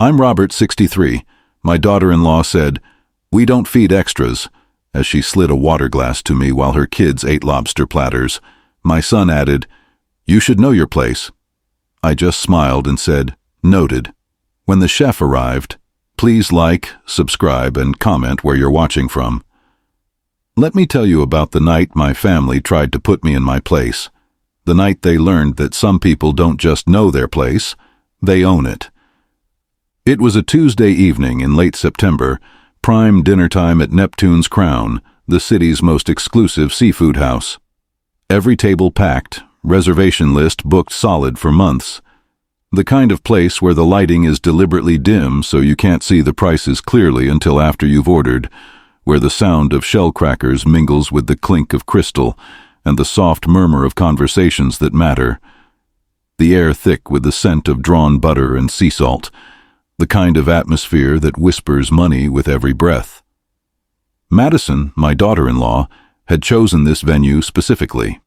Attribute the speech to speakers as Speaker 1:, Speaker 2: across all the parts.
Speaker 1: I'm Robert, 63. My daughter-in-law said, "We don't feed extras," as she slid a water glass to me while her kids ate lobster platters. My son added, "You should know your place." I just smiled and said, "Noted." When the chef arrived, please like, subscribe, and comment where you're watching from. Let me tell you about the night my family tried to put me in my place. The night they learned that some people don't just know their place, they own it. It was a Tuesday evening in late September, prime dinner time at Neptune's Crown, the city's most exclusive seafood house. Every table packed, reservation list booked solid for months. The kind of place where the lighting is deliberately dim so you can't see the prices clearly until after you've ordered, where the sound of shell crackers mingles with the clink of crystal and the soft murmur of conversations that matter. The air thick with the scent of drawn butter and sea salt, the kind of atmosphere that whispers money with every breath. Madison, my daughter-in-law, had chosen this venue specifically.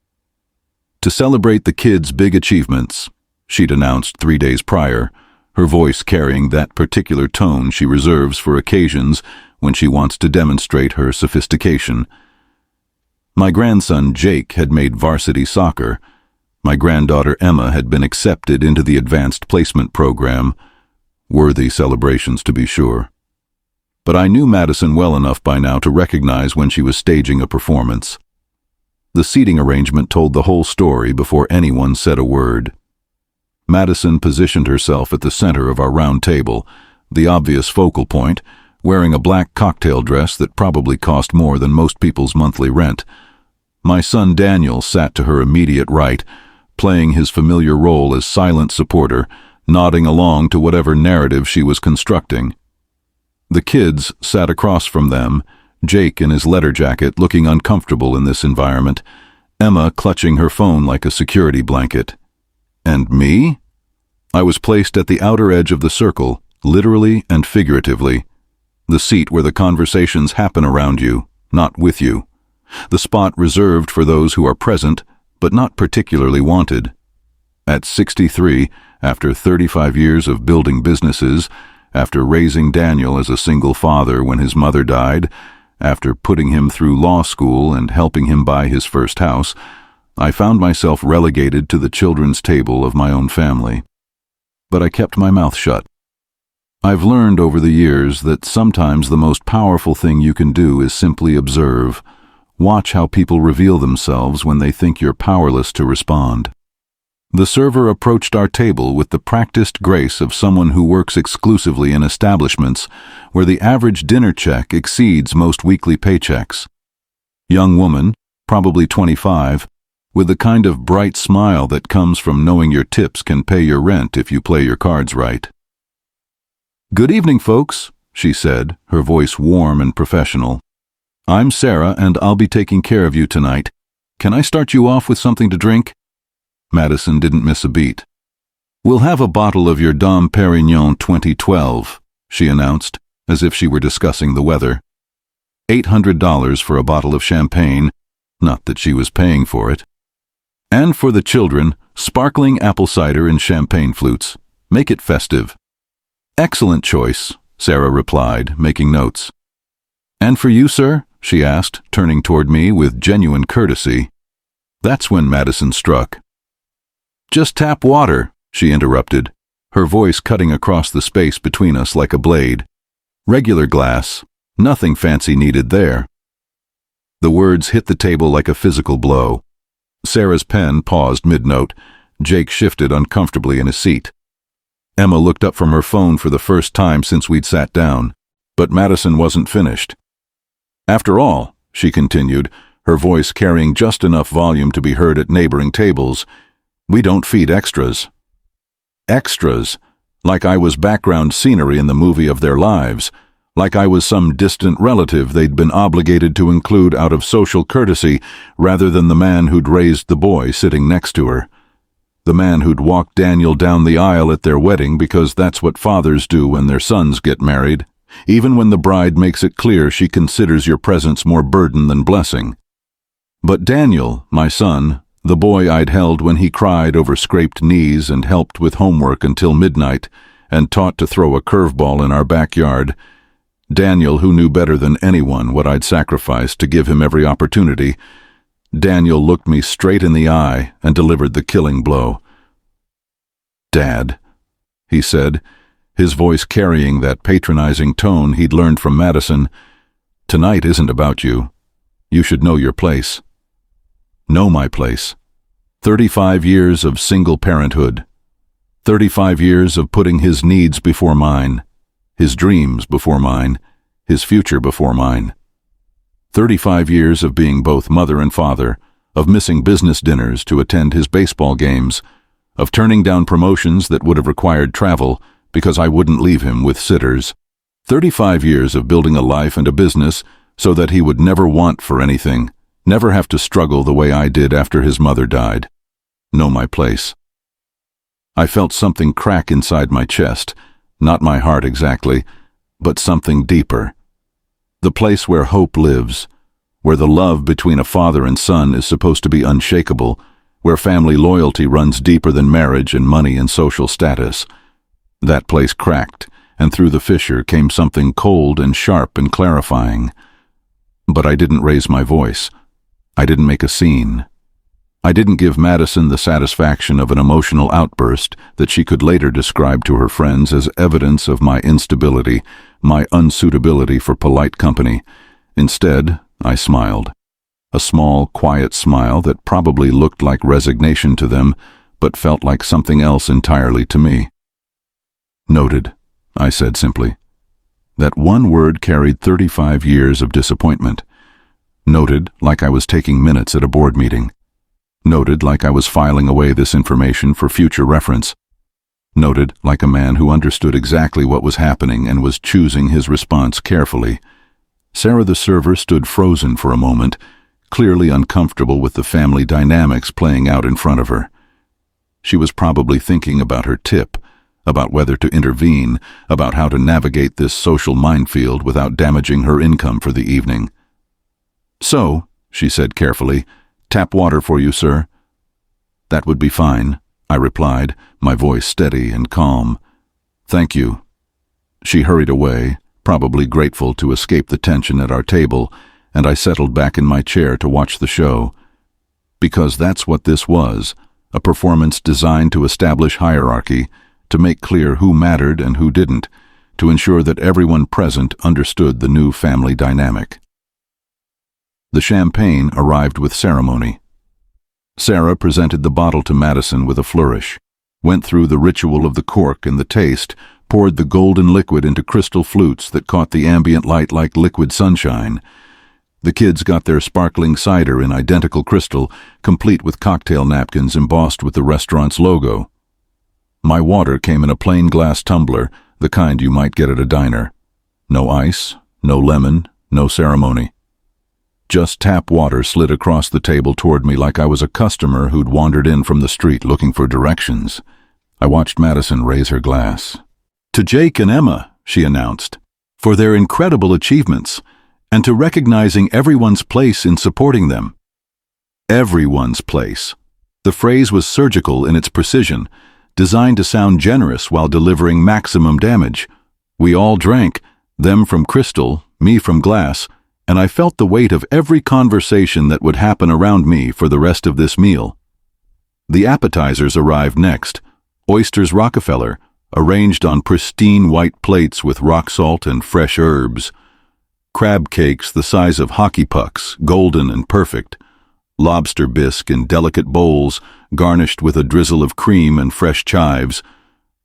Speaker 1: To celebrate the kids' big achievements, she'd announced 3 days prior, her voice carrying that particular tone she reserves for occasions when she wants to demonstrate her sophistication. My grandson Jake had made varsity soccer. My granddaughter Emma had been accepted into the advanced placement program. Worthy celebrations, to be sure. But I knew Madison well enough by now to recognize when she was staging a performance. The seating arrangement told the whole story before anyone said a word. Madison positioned herself at the center of our round table, the obvious focal point, wearing a black cocktail dress that probably cost more than most people's monthly rent. My son Daniel sat to her immediate right, playing his familiar role as silent supporter, nodding along to whatever narrative she was constructing. The kids sat across from them, Jake in his leather jacket looking uncomfortable in this environment, Emma clutching her phone like a security blanket. And me? I was placed at the outer edge of the circle, literally and figuratively. The seat where the conversations happen around you, not with you. The spot reserved for those who are present, but not particularly wanted. At 63, after 35 years of building businesses, after raising Daniel as a single father when his mother died, after putting him through law school and helping him buy his first house, I found myself relegated to the children's table of my own family. But I kept my mouth shut. I've learned over the years that sometimes the most powerful thing you can do is simply observe. Watch how people reveal themselves when they think you're powerless to respond. The server approached our table with the practiced grace of someone who works exclusively in establishments where the average dinner check exceeds most weekly paychecks. Young woman, probably 25, with the kind of bright smile that comes from knowing your tips can pay your rent if you play your cards right. "Good evening, folks," she said, her voice warm and professional. "I'm Sarah, and I'll be taking care of you tonight. Can I start you off with something to drink?" Madison didn't miss a beat. "We'll have a bottle of your Dom Perignon 2012, she announced, as if she were discussing the weather. $800 for a bottle of champagne, not that she was paying for it. And for the children, sparkling apple cider and champagne flutes. Make it festive." "Excellent choice," Sarah replied, making notes. "And for you, sir?" she asked, turning toward me with genuine courtesy. That's when Madison struck. "Just tap water," she interrupted, her voice cutting across the space between us like a blade. "Regular glass. Nothing fancy needed there." The words hit the table like a physical blow. Sarah's pen paused mid-note. Jake shifted uncomfortably in his seat. Emma looked up from her phone for the first time since we'd sat down, but Madison wasn't finished. "After all," she continued, her voice carrying just enough volume to be heard at neighboring tables, "we don't feed extras." Extras, like I was background scenery in the movie of their lives, like I was some distant relative they'd been obligated to include out of social courtesy rather than the man who'd raised the boy sitting next to her. The man who'd walked Daniel down the aisle at their wedding because that's what fathers do when their sons get married, even when the bride makes it clear she considers your presence more burden than blessing. But Daniel, my son, the boy I'd held when he cried over scraped knees and helped with homework until midnight, and taught to throw a curveball in our backyard. Daniel, who knew better than anyone what I'd sacrificed to give him every opportunity, Daniel looked me straight in the eye and delivered the killing blow. "Dad," he said, his voice carrying that patronizing tone he'd learned from Madison, "tonight isn't about you. You should know your place." Know my place. 35 years of single parenthood. 35 years of putting his needs before mine, his dreams before mine, his future before mine. 35 years of being both mother and father, of missing business dinners to attend his baseball games, of turning down promotions that would have required travel because I wouldn't leave him with sitters. 35 years of building a life and a business so that he would never want for anything, never have to struggle the way I did after his mother died. Know my place. I felt something crack inside my chest, not my heart exactly, but something deeper. The place where hope lives, where the love between a father and son is supposed to be unshakable, where family loyalty runs deeper than marriage and money and social status. That place cracked, and through the fissure came something cold and sharp and clarifying. But I didn't raise my voice. I didn't make a scene. I didn't give Madison the satisfaction of an emotional outburst that she could later describe to her friends as evidence of my instability, my unsuitability for polite company. Instead, I smiled. A small, quiet smile that probably looked like resignation to them, but felt like something else entirely to me. "Noted," I said simply. That one word carried 35 years of disappointment. Noted like I was taking minutes at a board meeting. Noted like I was filing away this information for future reference. Noted like a man who understood exactly what was happening and was choosing his response carefully. Sarah the server stood frozen for a moment, clearly uncomfortable with the family dynamics playing out in front of her. She was probably thinking about her tip, about whether to intervene, about how to navigate this social minefield without damaging her income for the evening. "So," she said carefully, "tap water for you, sir." "That would be fine," I replied, my voice steady and calm. "Thank you." She hurried away, probably grateful to escape the tension at our table, and I settled back in my chair to watch the show. Because that's what this was, a performance designed to establish hierarchy, to make clear who mattered and who didn't, to ensure that everyone present understood the new family dynamic. The champagne arrived with ceremony. Sarah presented the bottle to Madison with a flourish, went through the ritual of the cork and the taste, poured the golden liquid into crystal flutes that caught the ambient light like liquid sunshine. The kids got their sparkling cider in identical crystal, complete with cocktail napkins embossed with the restaurant's logo. My water came in a plain glass tumbler, the kind you might get at a diner. No ice, no lemon, no ceremony. Just tap water slid across the table toward me like I was a customer who'd wandered in from the street looking for directions. I watched Madison raise her glass. "To Jake and Emma," she announced, "for their incredible achievements, and to recognizing everyone's place in supporting them." Everyone's place. The phrase was surgical in its precision, designed to sound generous while delivering maximum damage. We all drank, them from crystal, me from glass, and I felt the weight of every conversation that would happen around me for the rest of this meal. The appetizers arrived next. Oysters Rockefeller, arranged on pristine white plates with rock salt and fresh herbs. Crab cakes the size of hockey pucks, golden and perfect. Lobster bisque in delicate bowls, garnished with a drizzle of cream and fresh chives.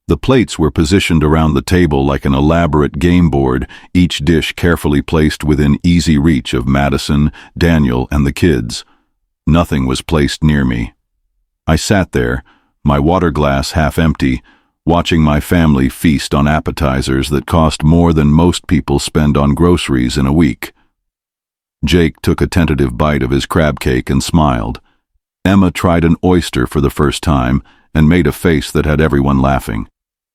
Speaker 1: The plates were positioned around the table like an elaborate game board, each dish carefully placed within easy reach of Madison, Daniel, and the kids. Nothing was placed near me. I sat there, my water glass half empty, watching my family feast on appetizers that cost more than most people spend on groceries in a week. Jake took a tentative bite of his crab cake and smiled. Emma tried an oyster for the first time and made a face that had everyone laughing.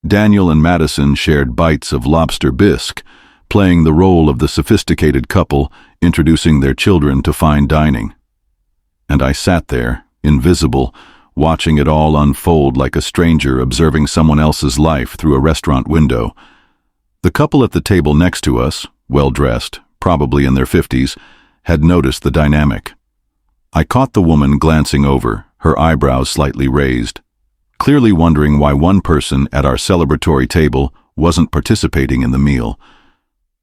Speaker 1: Daniel and Madison shared bites of lobster bisque, playing the role of the sophisticated couple, introducing their children to fine dining. And I sat there, invisible, watching it all unfold like a stranger observing someone else's life through a restaurant window. The couple at the table next to us, well-dressed, probably in their 50s, had noticed the dynamic. I caught the woman glancing over, her eyebrows slightly raised, clearly wondering why one person at our celebratory table wasn't participating in the meal.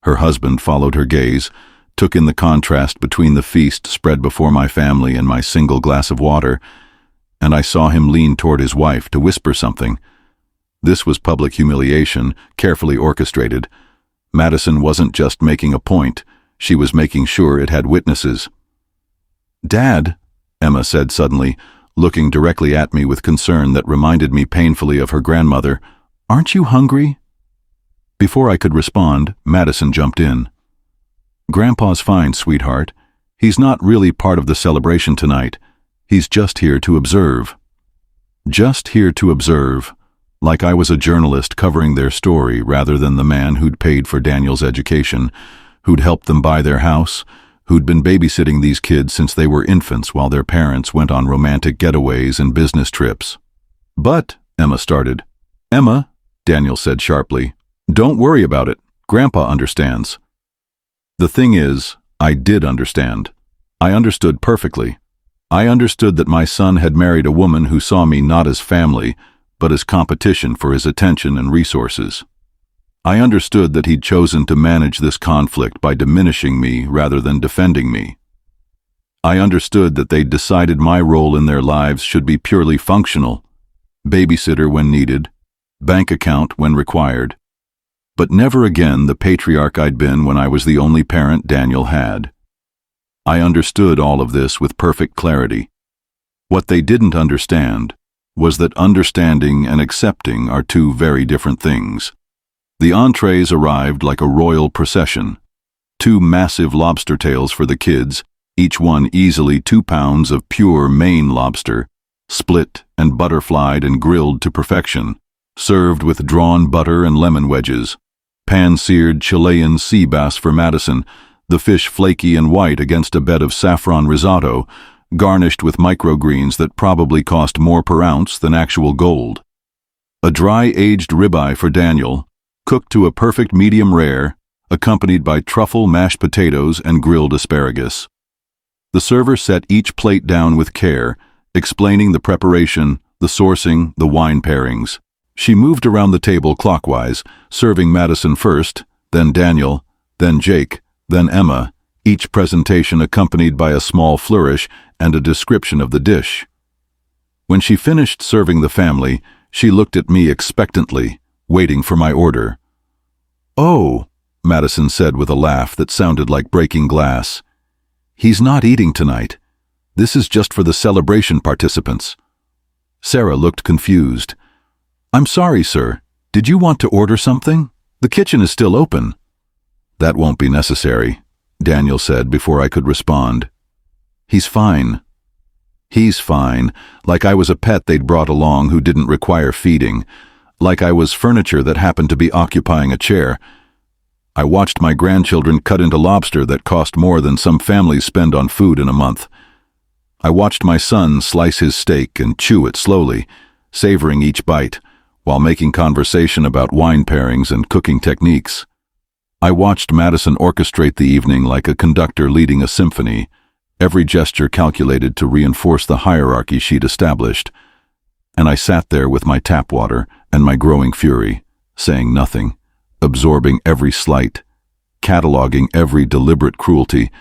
Speaker 1: Her husband followed her gaze, took in the contrast between the feast spread before my family and my single glass of water, and I saw him lean toward his wife to whisper something. This was public humiliation, carefully orchestrated. Madison wasn't just making a point, she was making sure it had witnesses. "Dad," Emma said suddenly, looking directly at me with concern that reminded me painfully of her grandmother, "aren't you hungry?" Before I could respond, Madison jumped in. "Grandpa's fine, sweetheart. He's not really part of the celebration tonight. He's just here to observe." Just here to observe, like I was a journalist covering their story rather than the man who'd paid for Daniel's education, who'd helped them buy their house, who'd been babysitting these kids since they were infants while their parents went on romantic getaways and business trips. "But," Emma started. "Emma," Daniel said sharply, "don't worry about it. Grandpa understands." The thing is, I did understand. I understood perfectly. I understood that my son had married a woman who saw me not as family, but as competition for his attention and resources. I understood that he'd chosen to manage this conflict by diminishing me rather than defending me. I understood that they'd decided my role in their lives should be purely functional, babysitter when needed, bank account when required, but never again the patriarch I'd been when I was the only parent Daniel had. I understood all of this with perfect clarity. What they didn't understand was that understanding and accepting are two very different things. The entrees arrived like a royal procession. 2 massive lobster tails for the kids, each one easily 2 pounds of pure Maine lobster, split and butterflied and grilled to perfection, served with drawn butter and lemon wedges. Pan-seared Chilean sea bass for Madison, the fish flaky and white against a bed of saffron risotto, garnished with microgreens that probably cost more per ounce than actual gold. A dry-aged ribeye for Daniel, cooked to a perfect medium rare, accompanied by truffle mashed potatoes and grilled asparagus. The server set each plate down with care, explaining the preparation, the sourcing, the wine pairings. She moved around the table clockwise, serving Madison first, then Daniel, then Jake, then Emma, each presentation accompanied by a small flourish and a description of the dish. When she finished serving the family, she looked at me expectantly, waiting for my order. "Oh," Madison said with a laugh that sounded like breaking glass. "He's not eating tonight. This is just for the celebration participants." Sarah looked confused. "I'm sorry, sir. Did you want to order something? The kitchen is still open." "That won't be necessary," Daniel said before I could respond. "He's fine." He's fine, like I was a pet they'd brought along who didn't require feeding, like I was furniture that happened to be occupying a chair. I watched my grandchildren cut into lobster that cost more than some families spend on food in a month. I watched my son slice his steak and chew it slowly, savoring each bite, while making conversation about wine pairings and cooking techniques. I watched Madison orchestrate the evening like a conductor leading a symphony, every gesture calculated to reinforce the hierarchy she'd established. And I sat there with my tap water and my growing fury, saying nothing, absorbing every slight, cataloging every deliberate cruelty,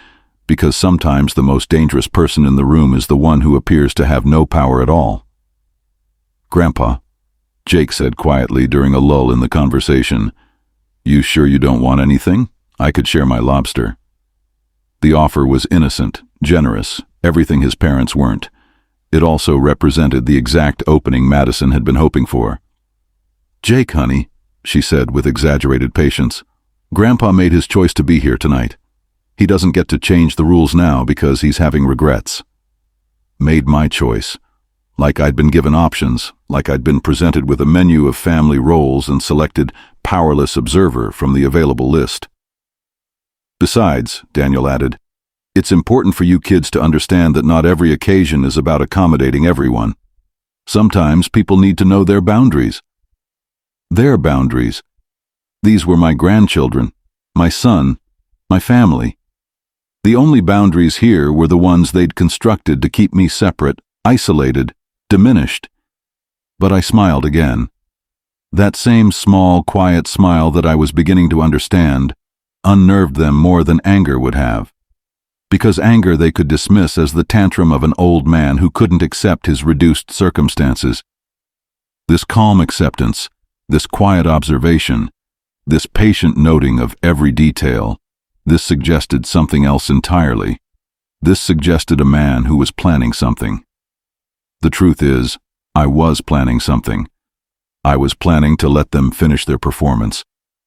Speaker 1: because sometimes the most dangerous person in the room is the one who appears to have no power at all. "Grandpa," Jake said quietly during a lull in the conversation, "you sure you don't want anything? I could share my lobster." The offer was innocent, generous, everything his parents weren't. It also represented the exact opening Madison had been hoping for. "Jake, honey," she said with exaggerated patience, "Grandpa made his choice to be here tonight. He doesn't get to change the rules now because he's having regrets." Made my choice. Like I'd been given options, like I'd been presented with a menu of family roles and selected powerless observer from the available list. "Besides," Daniel added, "it's important for you kids to understand that not every occasion is about accommodating everyone. Sometimes people need to know their boundaries. Their boundaries. These were my grandchildren, my son, my family. The only boundaries here were the ones they'd constructed to keep me separate, isolated, diminished. But I smiled again. That same small, quiet smile that I was beginning to understand unnerved them more than anger would have. Because anger they could dismiss as the tantrum of an old man who couldn't accept his reduced circumstances. This calm acceptance, this quiet observation, this patient noting of every detail, this suggested something else entirely. This suggested a man who was planning something. The truth is, I was planning something. I was planning to let them finish their performance,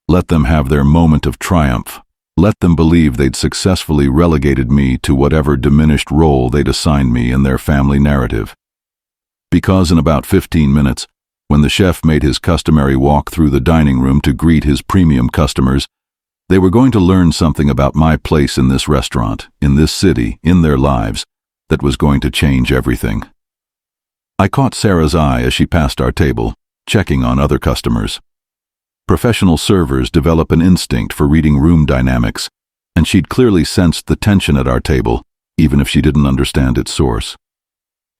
Speaker 1: let them have their moment of triumph, let them believe they'd successfully relegated me to whatever diminished role they'd assigned me in their family narrative. Because in about 15 minutes, when the chef made his customary walk through the dining room to greet his premium customers, they were going to learn something about my place in this restaurant, in this city, in their lives, that was going to change everything. I caught Sarah's eye as she passed our table, checking on other customers. Professional servers develop an instinct for reading room dynamics, and she'd clearly sensed the tension at our table, even if she didn't understand its source.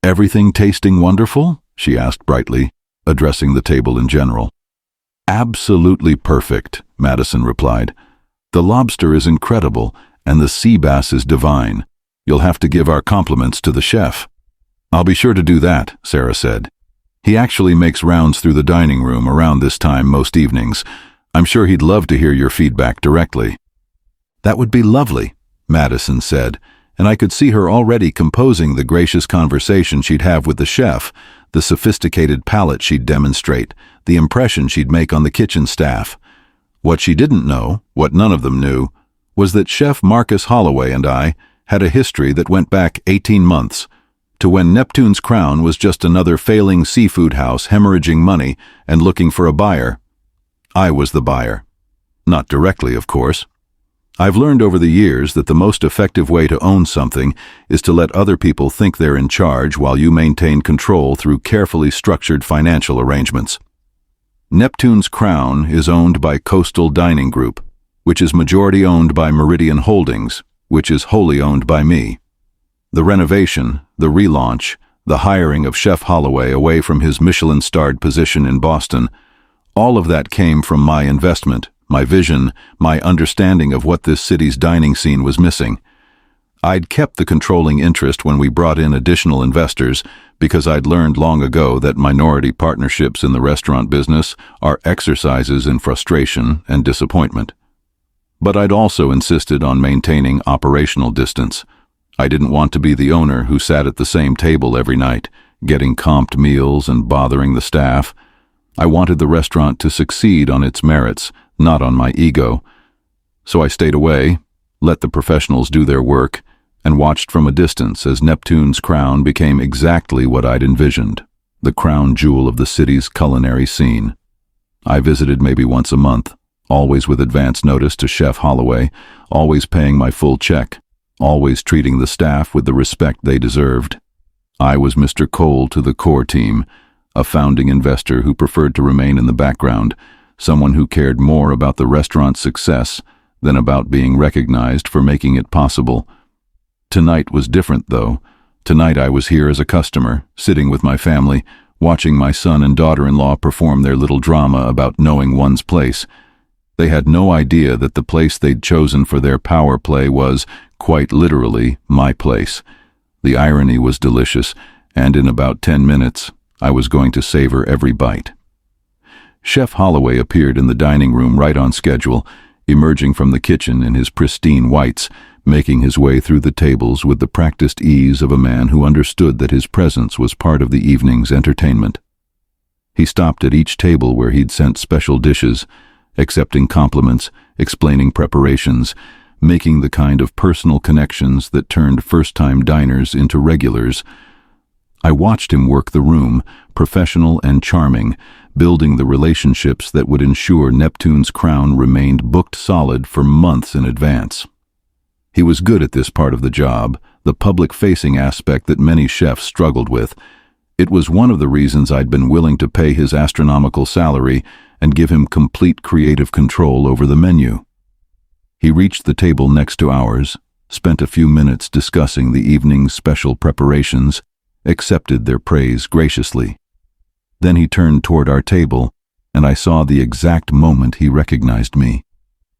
Speaker 1: "Everything tasting wonderful?" she asked brightly, addressing the table in general. "Absolutely perfect," Madison replied. "The lobster is incredible, and the sea bass is divine. You'll have to give our compliments to the chef." "I'll be sure to do that," Sarah said. "He actually makes rounds through the dining room around this time most evenings. I'm sure he'd love to hear your feedback directly." "That would be lovely," Madison said, and I could see her already composing the gracious conversation she'd have with the chef, the sophisticated palate she'd demonstrate, the impression she'd make on the kitchen staff. What she didn't know, what none of them knew, was that Chef Marcus Holloway and I had a history that went back 18 months, to when Neptune's Crown was just another failing seafood house hemorrhaging money and looking for a buyer. I was the buyer. Not directly, of course. I've learned over the years that the most effective way to own something is to let other people think they're in charge while you maintain control through carefully structured financial arrangements. Neptune's Crown is owned by Coastal Dining Group, which is majority owned by Meridian Holdings, which is wholly owned by me. The renovation, the relaunch, the hiring of Chef Holloway away from his Michelin-starred position in Boston, all of that came from my investment, my vision, my understanding of what this city's dining scene was missing. I'd kept the controlling interest when we brought in additional investors because I'd learned long ago that minority partnerships in the restaurant business are exercises in frustration and disappointment. But I'd also insisted on maintaining operational distance. I didn't want to be the owner who sat at the same table every night, getting comped meals and bothering the staff. I wanted the restaurant to succeed on its merits, not on my ego. So I stayed away, let the professionals do their work, and watched from a distance as Neptune's Crown became exactly what I'd envisioned, the crown jewel of the city's culinary scene. I visited maybe once a month, always with advance notice to Chef Holloway, always paying my full check, always treating the staff with the respect they deserved. I was Mr. Cole to the core team, a founding investor who preferred to remain in the background, someone who cared more about the restaurant's success than about being recognized for making it possible. Tonight was different, though. Tonight I was here as a customer, sitting with my family, watching my son and daughter-in-law perform their little drama about knowing one's place. They had no idea that the place they'd chosen for their power play was, quite literally, my place. The irony was delicious, and in about 10 minutes, I was going to savor every bite. Chef Holloway appeared in the dining room right on schedule, emerging from the kitchen in his pristine whites, making his way through the tables with the practiced ease of a man who understood that his presence was part of the evening's entertainment. He stopped at each table where he'd sent special dishes, accepting compliments, explaining preparations, making the kind of personal connections that turned first-time diners into regulars. I watched him work the room, professional and charming, building the relationships that would ensure Neptune's Crown remained booked solid for months in advance. He was good at this part of the job, the public-facing aspect that many chefs struggled with, It was one of the reasons I'd been willing to pay his astronomical salary and give him complete creative control over the menu. He reached the table next to ours, spent a few minutes discussing the evening's special preparations, accepted their praise graciously. Then he turned toward our table, and I saw the exact moment he recognized me.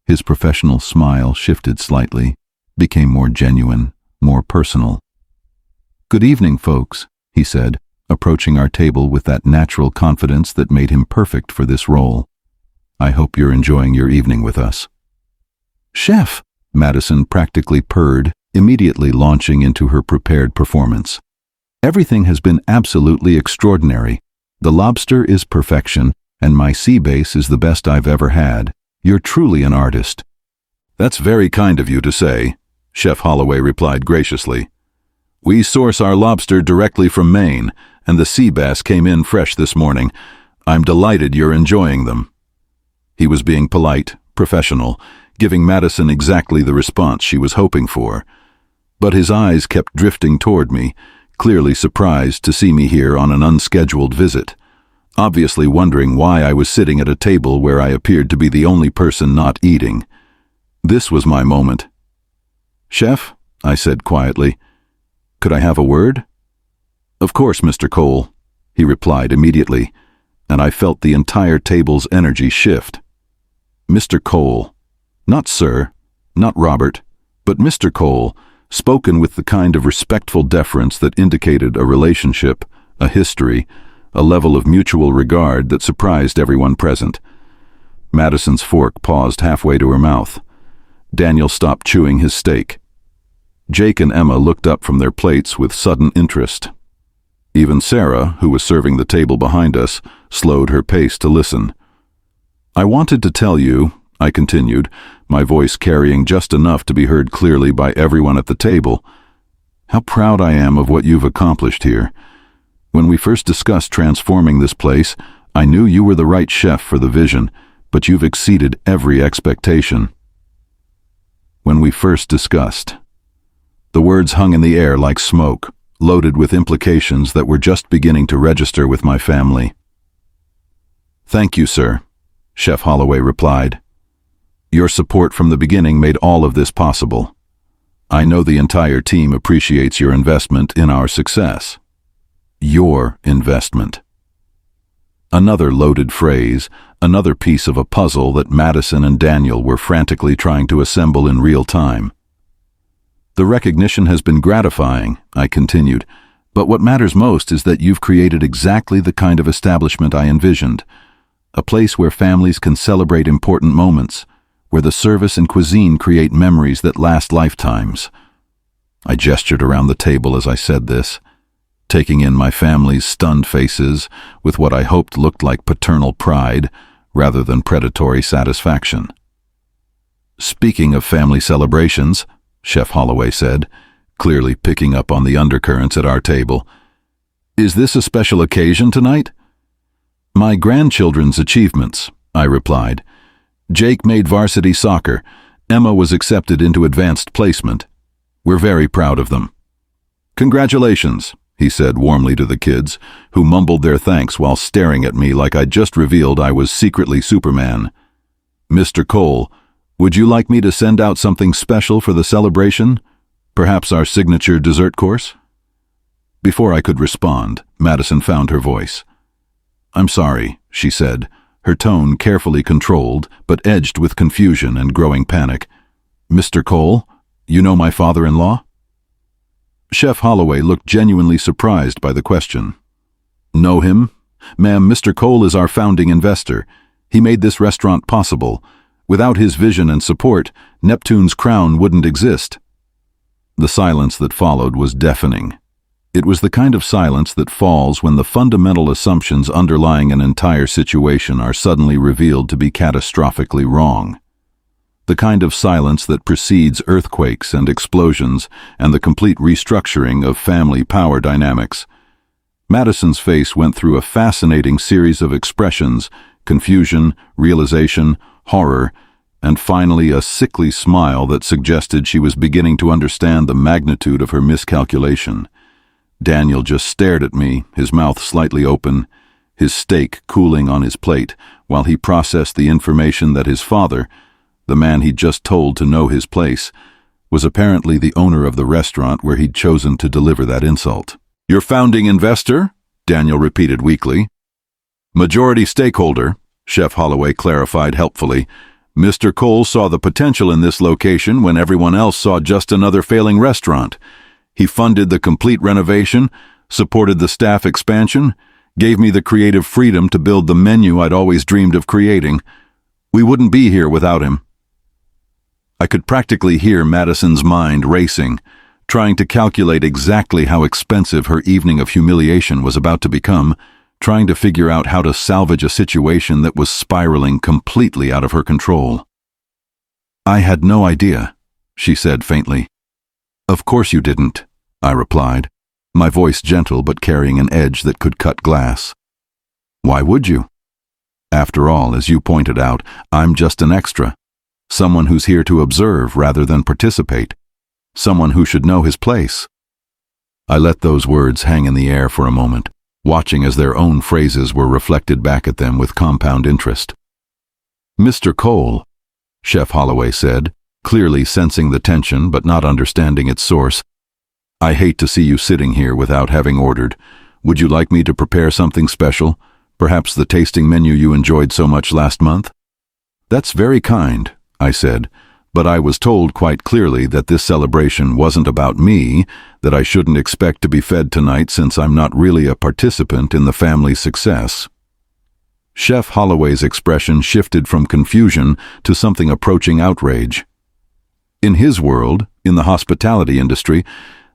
Speaker 1: His professional smile shifted slightly, became more genuine, more personal. "Good evening, folks," he said, approaching our table with that natural confidence that made him perfect for this role. "I hope you're enjoying your evening with us." "Chef," Madison practically purred, immediately launching into her prepared performance. "Everything has been absolutely extraordinary. The lobster is perfection, and my sea base is the best I've ever had. You're truly an artist." "That's very kind of you to say," Chef Holloway replied graciously. "We source our lobster directly from Maine, and the sea bass came in fresh this morning. I'm delighted you're enjoying them." He was being polite, professional, giving Madison exactly the response she was hoping for. But his eyes kept drifting toward me, clearly surprised to see me here on an unscheduled visit, obviously wondering why I was sitting at a table where I appeared to be the only person not eating. This was my moment. "Chef," I said quietly, "could I have a word?" "Of course, Mr. Cole," he replied immediately, and I felt the entire table's energy shift. Mr. Cole. Not sir, not Robert, but Mr. Cole, spoken with the kind of respectful deference that indicated a relationship, a history, a level of mutual regard that surprised everyone present. Madison's fork paused halfway to her mouth. Daniel stopped chewing his steak. Jake and Emma looked up from their plates with sudden interest. Even Sarah, who was serving the table behind us, slowed her pace to listen. "I wanted to tell you," I continued, my voice carrying just enough to be heard clearly by everyone at the table, "how proud I am of what you've accomplished here. When we first discussed transforming this place, I knew you were the right chef for the vision, but you've exceeded every expectation." When we first discussed. The words hung in the air like smoke, loaded with implications that were just beginning to register with my family. "Thank you, sir," Chef Holloway replied. "Your support from the beginning made all of this possible. I know the entire team appreciates your investment in our success." Your investment. Another loaded phrase, another piece of a puzzle that Madison and Daniel were frantically trying to assemble in real time. "The recognition has been gratifying," I continued, "but what matters most is that you've created exactly the kind of establishment I envisioned. A place where families can celebrate important moments, where the service and cuisine create memories that last lifetimes." I gestured around the table as I said this, taking in my family's stunned faces with what I hoped looked like paternal pride rather than predatory satisfaction. "Speaking of family celebrations," Chef Holloway said, clearly picking up on the undercurrents at our table, "is this a special occasion tonight?" "My grandchildren's achievements," I replied. "Jake made varsity soccer. Emma was accepted into advanced placement. We're very proud of them." "Congratulations," he said warmly to the kids, who mumbled their thanks while staring at me like I'd just revealed I was secretly Superman. "Mr. Cole, would you like me to send out something special for the celebration? Perhaps our signature dessert course?" Before I could respond, Madison found her voice. "I'm sorry," she said, her tone carefully controlled, but edged with confusion and growing panic. "Mr. Cole, you know my father-in-law?" Chef Holloway looked genuinely surprised by the question. "Know him? Ma'am, Mr. Cole is our founding investor. He made this restaurant possible. Without his vision and support, Neptune's crown wouldn't exist." The silence that followed was deafening. It was the kind of silence that falls when the fundamental assumptions underlying an entire situation are suddenly revealed to be catastrophically wrong. The kind of silence that precedes earthquakes and explosions and the complete restructuring of family power dynamics. Madison's face went through a fascinating series of expressions: confusion, realization, horror, and finally a sickly smile that suggested she was beginning to understand the magnitude of her miscalculation. Daniel just stared at me, his mouth slightly open, his steak cooling on his plate, while he processed the information that his father, the man he'd just told to know his place, was apparently the owner of the restaurant where he'd chosen to deliver that insult. "Your founding investor?" Daniel repeated weakly. "Majority stakeholder," Chef Holloway clarified helpfully. "Mr. Cole saw the potential in this location when everyone else saw just another failing restaurant. He funded the complete renovation, supported the staff expansion, gave me the creative freedom to build the menu I'd always dreamed of creating. We wouldn't be here without him." I could practically hear Madison's mind racing, trying to calculate exactly how expensive her evening of humiliation was about to become, trying to figure out how to salvage a situation that was spiraling completely out of her control. "I had no idea," she said faintly. "Of course you didn't," I replied, my voice gentle but carrying an edge that could cut glass. "Why would you? After all, as you pointed out, I'm just an extra, someone who's here to observe rather than participate, someone who should know his place." I let those words hang in the air for a moment, watching as their own phrases were reflected back at them with compound interest. "Mr. Cole," Chef Holloway said, clearly sensing the tension but not understanding its source, "I hate to see you sitting here without having ordered. Would you like me to prepare something special? Perhaps the tasting menu you enjoyed so much last month?" "That's very kind," I said, but I was told quite clearly that this celebration wasn't about me, that I shouldn't expect to be fed tonight since I'm not really a participant in the family's success. Chef Holloway's expression shifted from confusion to something approaching outrage. In his world, in the hospitality industry,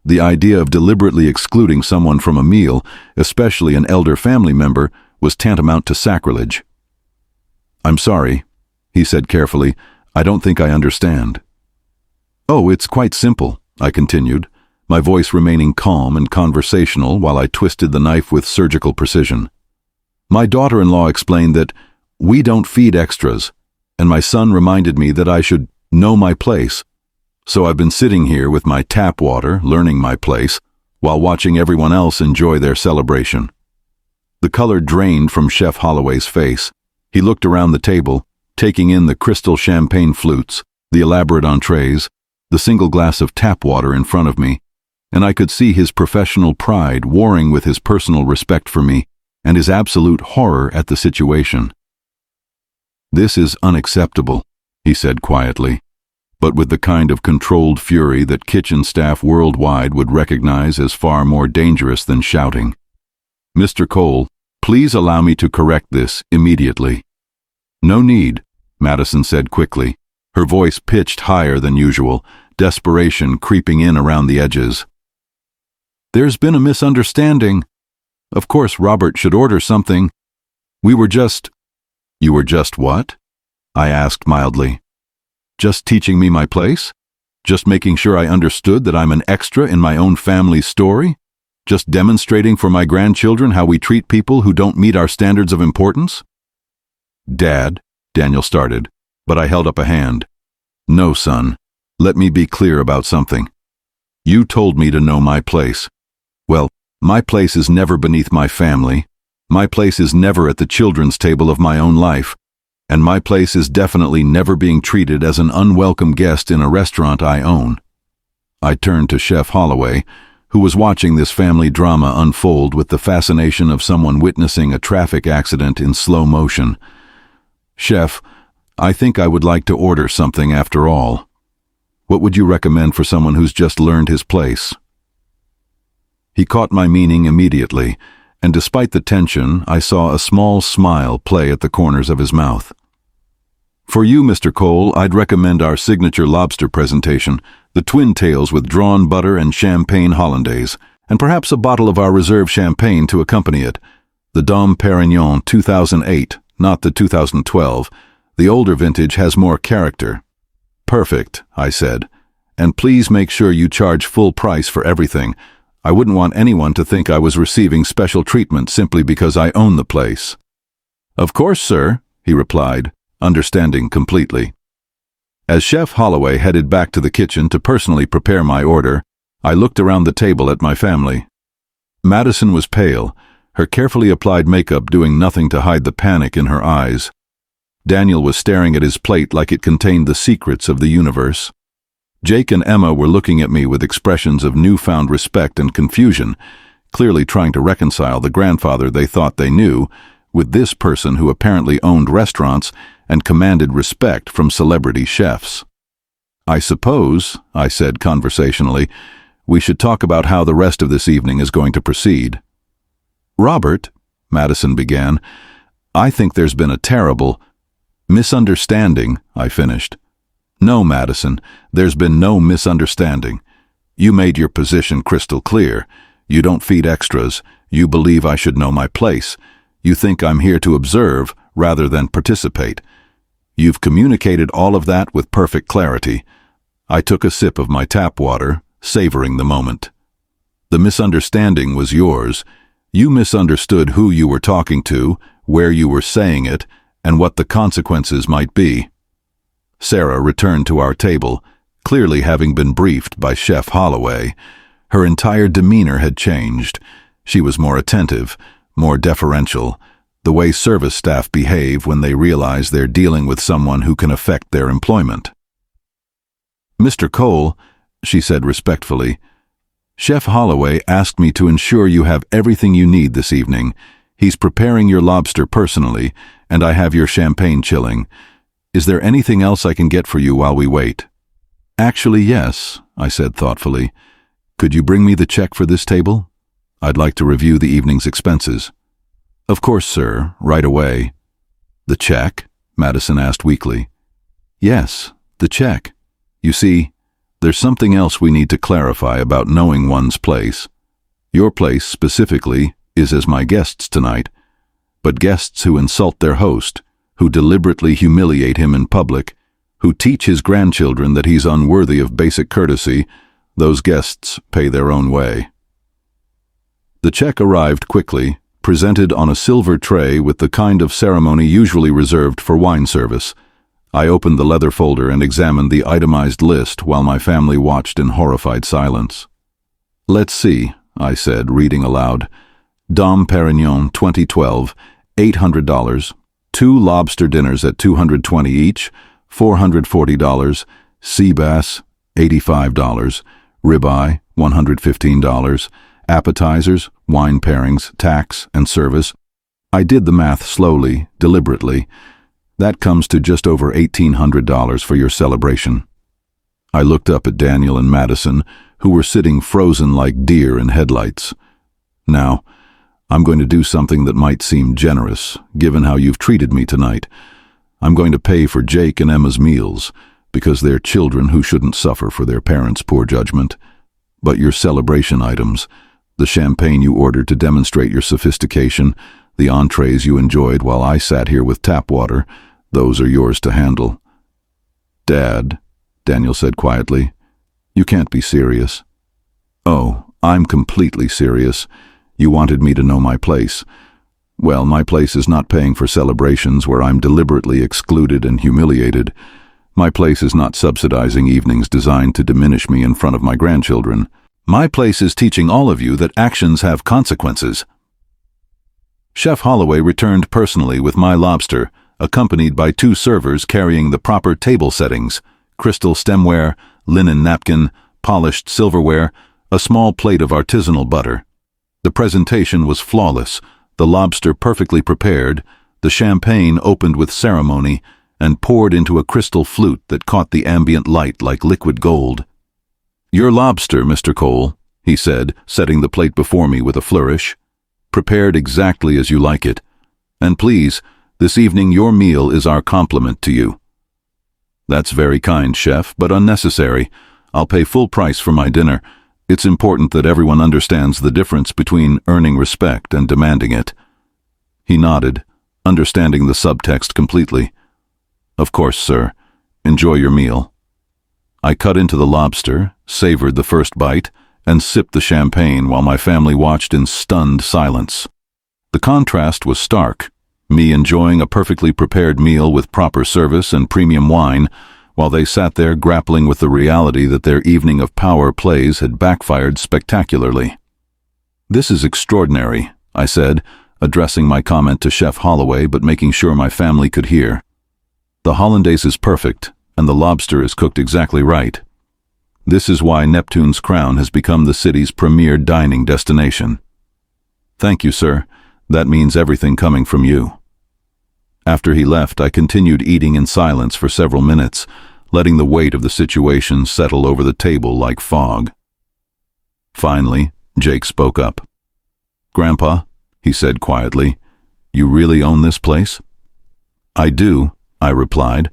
Speaker 1: the idea of deliberately excluding someone from a meal, especially an elder family member, was tantamount to sacrilege. "I'm sorry," he said carefully. "I don't think I understand." "Oh, it's quite simple," I continued, my voice remaining calm and conversational while I twisted the knife with surgical precision. "My daughter-in-law explained that we don't feed extras, and my son reminded me that I should know my place. So I've been sitting here with my tap water, learning my place, while watching everyone else enjoy their celebration." The color drained from Chef Holloway's face. He looked around the table, taking in the crystal champagne flutes, the elaborate entrees, the single glass of tap water in front of me, and I could see his professional pride warring with his personal respect for me and his absolute horror at the situation. "This is unacceptable," he said quietly, but with the kind of controlled fury that kitchen staff worldwide would recognize as far more dangerous than shouting. "Mr. Cole, please allow me to correct this immediately." "No need," Madison said quickly, her voice pitched higher than usual, desperation creeping in around the edges. "There's been a misunderstanding. Of course Robert should order something. We were just—" "You were just what?" I asked mildly. "Just teaching me my place? Just making sure I understood that I'm an extra in my own family's story? Just demonstrating for my grandchildren how we treat people who don't meet our standards of importance?" "Dad," Daniel started, but I held up a hand. "No, son. Let me be clear about something. You told me to know my place. Well, my place is never beneath my family. My place is never at the children's table of my own life. And my place is definitely never being treated as an unwelcome guest in a restaurant I own." I turned to Chef Holloway, who was watching this family drama unfold with the fascination of someone witnessing a traffic accident in slow motion. "Chef, I think I would like to order something after all. What would you recommend for someone who's just learned his place?" He caught my meaning immediately, and despite the tension, I saw a small smile play at the corners of his mouth. "For you, Mr. Cole, I'd recommend our signature lobster presentation, the twin tails with drawn butter and champagne hollandaise, and perhaps a bottle of our reserve champagne to accompany it. The Dom Perignon 2008, not the 2012. The older vintage has more character." "Perfect," I said. "And please make sure you charge full price for everything. I wouldn't want anyone to think I was receiving special treatment simply because I own the place." "Of course, sir," he replied, understanding completely. As Chef Holloway headed back to the kitchen to personally prepare my order, I looked around the table at my family. Madison was pale, her carefully applied makeup doing nothing to hide the panic in her eyes. Daniel was staring at his plate like it contained the secrets of the universe. Jake and Emma were looking at me with expressions of newfound respect and confusion, clearly trying to reconcile the grandfather they thought they knew with this person who apparently owned restaurants and commanded respect from celebrity chefs. "I suppose," I said conversationally, "we should talk about how the rest of this evening is going to proceed." "Robert," Madison began, "I think there's been a terrible misunderstanding," I finished. "No, Madison, there's been no misunderstanding. You made your position crystal clear. You don't feed extras. You believe I should know my place. You think I'm here to observe rather than participate. You've communicated all of that with perfect clarity." I took a sip of my tap water, savoring the moment. "The misunderstanding was yours. You misunderstood who you were talking to, where you were saying it, and what the consequences might be." Sarah returned to our table, clearly having been briefed by Chef Holloway. Her entire demeanor had changed. She was more attentive, more deferential, the way service staff behave when they realize they're dealing with someone who can affect their employment. "Mr. Cole," she said respectfully, "Chef Holloway asked me to ensure you have everything you need this evening. He's preparing your lobster personally, and I have your champagne chilling. Is there anything else I can get for you while we wait?" "Actually, yes," I said thoughtfully. "Could you bring me the check for this table? I'd like to review the evening's expenses." "Of course, sir, right away." "The check?" Madison asked weakly. "Yes, the check. You see, there's something else we need to clarify about knowing one's place. Your place, specifically, is as my guests tonight, but guests who insult their host, who deliberately humiliate him in public, who teach his grandchildren that he's unworthy of basic courtesy, those guests pay their own way." The check arrived quickly, presented on a silver tray with the kind of ceremony usually reserved for wine service. I opened the leather folder and examined the itemized list while my family watched in horrified silence. "Let's see," I said, reading aloud. "Dom Perignon 2012, $800, 2 lobster dinners at $220 each, $440, sea bass, $85, ribeye, $115, appetizers, wine pairings, tax, and service." I did the math slowly, deliberately. "That comes to just over $1,800 for your celebration." I looked up at Daniel and Madison, who were sitting frozen like deer in headlights. "Now, I'm going to do something that might seem generous, given how you've treated me tonight. I'm going to pay for Jake and Emma's meals, because they're children who shouldn't suffer for their parents' poor judgment. But your celebration items, the champagne you ordered to demonstrate your sophistication, the entrees you enjoyed while I sat here with tap water, those are yours to handle." "Dad," Daniel said quietly, "you can't be serious." "Oh, I'm completely serious. You wanted me to know my place. Well, my place is not paying for celebrations where I'm deliberately excluded and humiliated. My place is not subsidizing evenings designed to diminish me in front of my grandchildren. My place is teaching all of you that actions have consequences." Chef Holloway returned personally with my lobster, accompanied by 2 servers carrying the proper table settings: crystal stemware, linen napkin, polished silverware, a small plate of artisanal butter. The presentation was flawless, the lobster perfectly prepared, the champagne opened with ceremony, and poured into a crystal flute that caught the ambient light like liquid gold. "Your lobster, Mr. Cole," he said, setting the plate before me with a flourish. "Prepared exactly as you like it. And please, this evening your meal is our compliment to you." "That's very kind, Chef, but unnecessary. I'll pay full price for my dinner. It's important that everyone understands the difference between earning respect and demanding it." He nodded, understanding the subtext completely. "Of course, sir. Enjoy your meal." I cut into the lobster, savored the first bite, and sipped the champagne while my family watched in stunned silence. The contrast was stark, me enjoying a perfectly prepared meal with proper service and premium wine, while they sat there grappling with the reality that their evening of power plays had backfired spectacularly. "This is extraordinary," I said, addressing my comment to Chef Holloway but making sure my family could hear. "The hollandaise is perfect, and the lobster is cooked exactly right. This is why Neptune's Crown has become the city's premier dining destination." "Thank you, sir. That means everything coming from you." After he left, I continued eating in silence for several minutes, letting the weight of the situation settle over the table like fog. Finally, Jake spoke up. "Grandpa," he said quietly, "you really own this place?" "I do," I replied.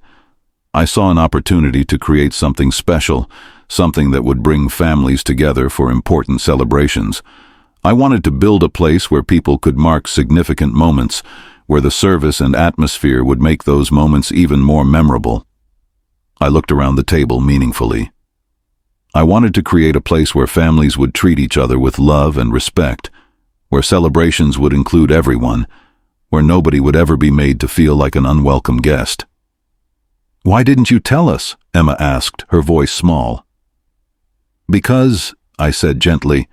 Speaker 1: "I saw an opportunity to create something special, something that would bring families together for important celebrations. I wanted to build a place where people could mark significant moments, where the service and atmosphere would make those moments even more memorable." I looked around the table meaningfully. I wanted to create a place where families would treat each other with love and respect, where celebrations would include everyone, where nobody would ever be made to feel like an unwelcome guest. "Why didn't you tell us?" Emma asked, her voice small. "Because," I said gently,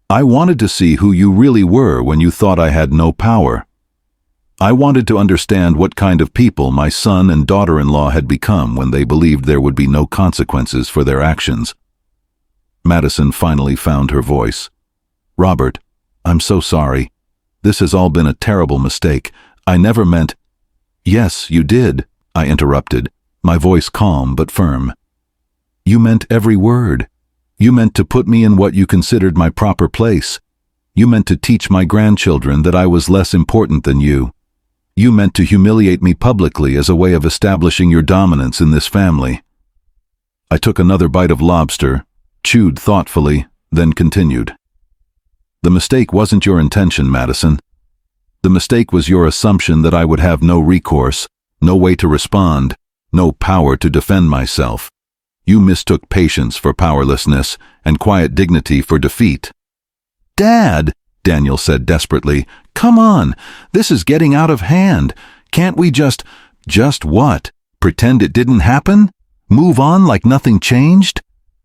Speaker 1: "I wanted to see who you really were when you thought I had no power. I wanted to understand what kind of people my son and daughter-in-law had become when they believed there would be no consequences for their actions." Madison finally found her voice. "Robert, I'm so sorry. This has all been a terrible mistake. I never meant—" "Yes, you did," I interrupted, my voice calm but firm. "You meant every word. You meant to put me in what you considered my proper place. You meant to teach my grandchildren that I was less important than you. You meant to humiliate me publicly as a way of establishing your dominance in this family." I took another bite of lobster, chewed thoughtfully, then continued. "The mistake wasn't your intention, Madison. The mistake was your assumption that I would have no recourse, no way to respond, no power to defend myself. You mistook patience for powerlessness and quiet dignity for defeat." "Dad," Daniel said desperately, "come on, this is getting out of hand. Can't we just what? Pretend it didn't happen? Move on like nothing changed?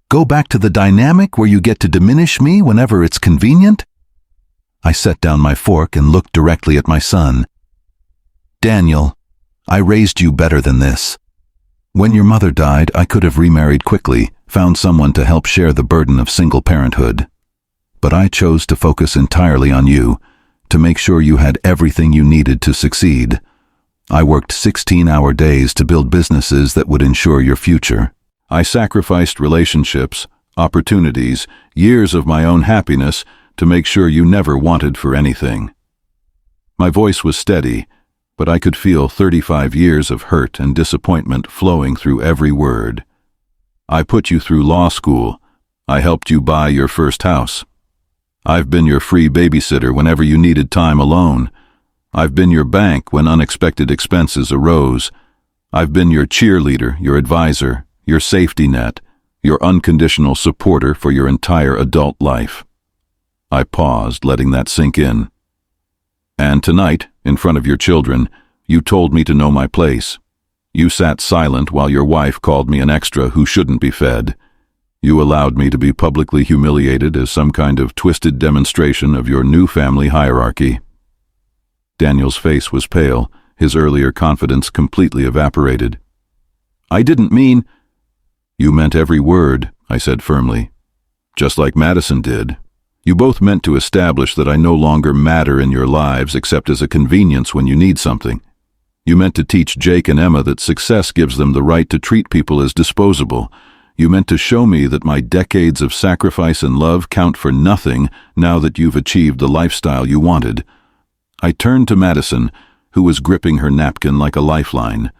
Speaker 1: Go back to the dynamic where you get to diminish me whenever it's convenient?" I set down my fork and looked directly at my son. "Daniel, I raised you better than this. When your mother died, I could have remarried quickly, found someone to help share the burden of single parenthood. But I chose to focus entirely on you, to make sure you had everything you needed to succeed. I worked 16-hour days to build businesses that would ensure your future. I sacrificed relationships, opportunities, years of my own happiness to make sure you never wanted for anything." My voice was steady, but I could feel 35 years of hurt and disappointment flowing through every word. "I put you through law school. I helped you buy your first house. I've been your free babysitter whenever you needed time alone. I've been your bank when unexpected expenses arose. I've been your cheerleader, your advisor, your safety net, your unconditional supporter for your entire adult life." I paused, letting that sink in. "And tonight, in front of your children, you told me to know my place. You sat silent while your wife called me an extra who shouldn't be fed. You allowed me to be publicly humiliated as some kind of twisted demonstration of your new family hierarchy." Daniel's face was pale, his earlier confidence completely evaporated. "I didn't mean—" "You meant every word," I said firmly. "Just like Madison did. You both meant to establish that I no longer matter in your lives except as a convenience when you need something. You meant to teach Jake and Emma that success gives them the right to treat people as disposable. You meant to show me that my decades of sacrifice and love count for nothing now that you've achieved the lifestyle you wanted." I turned to Madison, who was gripping her napkin like a lifeline.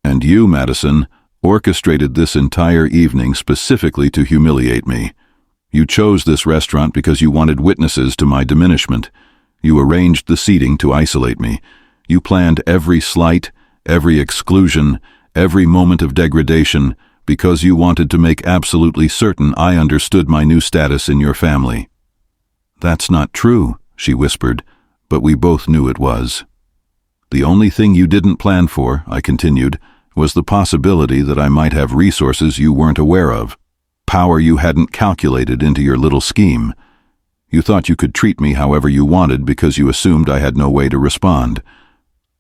Speaker 1: "And you, Madison, orchestrated this entire evening specifically to humiliate me. You chose this restaurant because you wanted witnesses to my diminishment. You arranged the seating to isolate me. You planned every slight, every exclusion, every moment of degradation, because you wanted to make absolutely certain I understood my new status in your family." "That's not true," she whispered, but we both knew it was. "The only thing you didn't plan for," I continued, "was the possibility that I might have resources you weren't aware of, power you hadn't calculated into your little scheme. You thought you could treat me however you wanted because you assumed I had no way to respond.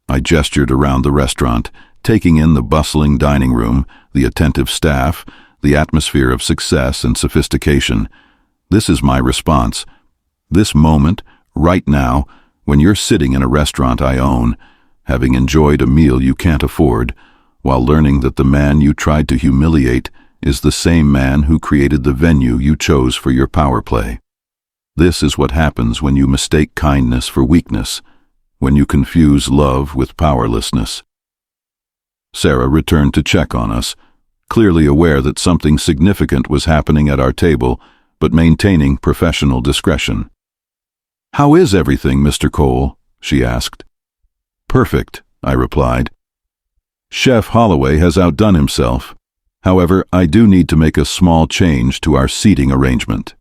Speaker 1: I gestured around the restaurant, taking in the bustling dining room, the attentive staff, the atmosphere of success and sophistication. This is my response. This moment, right now, when you're sitting in a restaurant I own, having enjoyed a meal you can't afford, while learning that the man you tried to humiliate is the same man who created the venue you chose for your power play. This is what happens when you mistake kindness for weakness, when you confuse love with powerlessness. Sarah returned to check on us, clearly aware that something significant was happening at our table, but maintaining professional discretion. "How is everything, Mr. Cole?" she asked. "Perfect," I replied. "Chef Holloway has outdone himself. However, I do need to make a small change to our seating arrangement."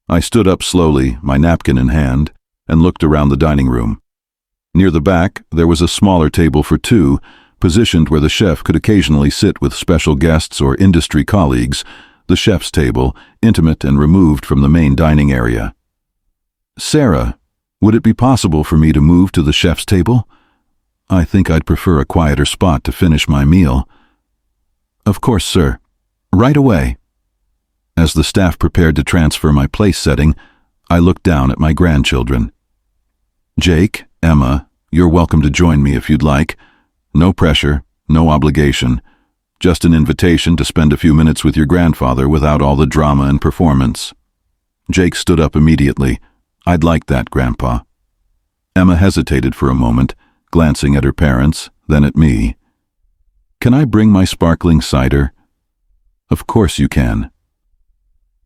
Speaker 1: I stood up slowly, my napkin in hand, and looked around the dining room. Near the back, there was a smaller table for two, positioned where the chef could occasionally sit with special guests or industry colleagues, the chef's table, intimate and removed from the main dining area. "Sarah, would it be possible for me to move to the chef's table? I think I'd prefer a quieter spot to finish my meal." "Of course, sir. Right away." As the staff prepared to transfer my place setting, I looked down at my grandchildren. "Jake, Emma, you're welcome to join me if you'd like. No pressure, no obligation. Just an invitation to spend a few minutes with your grandfather without all the drama and performance." Jake stood up immediately. "I'd like that, Grandpa." Emma hesitated for a moment, glancing at her parents, then at me. "Can I bring my sparkling cider?" "Of course you can."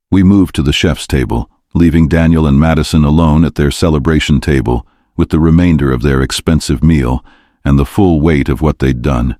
Speaker 1: We moved to the chef's table, leaving Daniel and Madison alone at their celebration table with the remainder of their expensive meal and the full weight of what they'd done.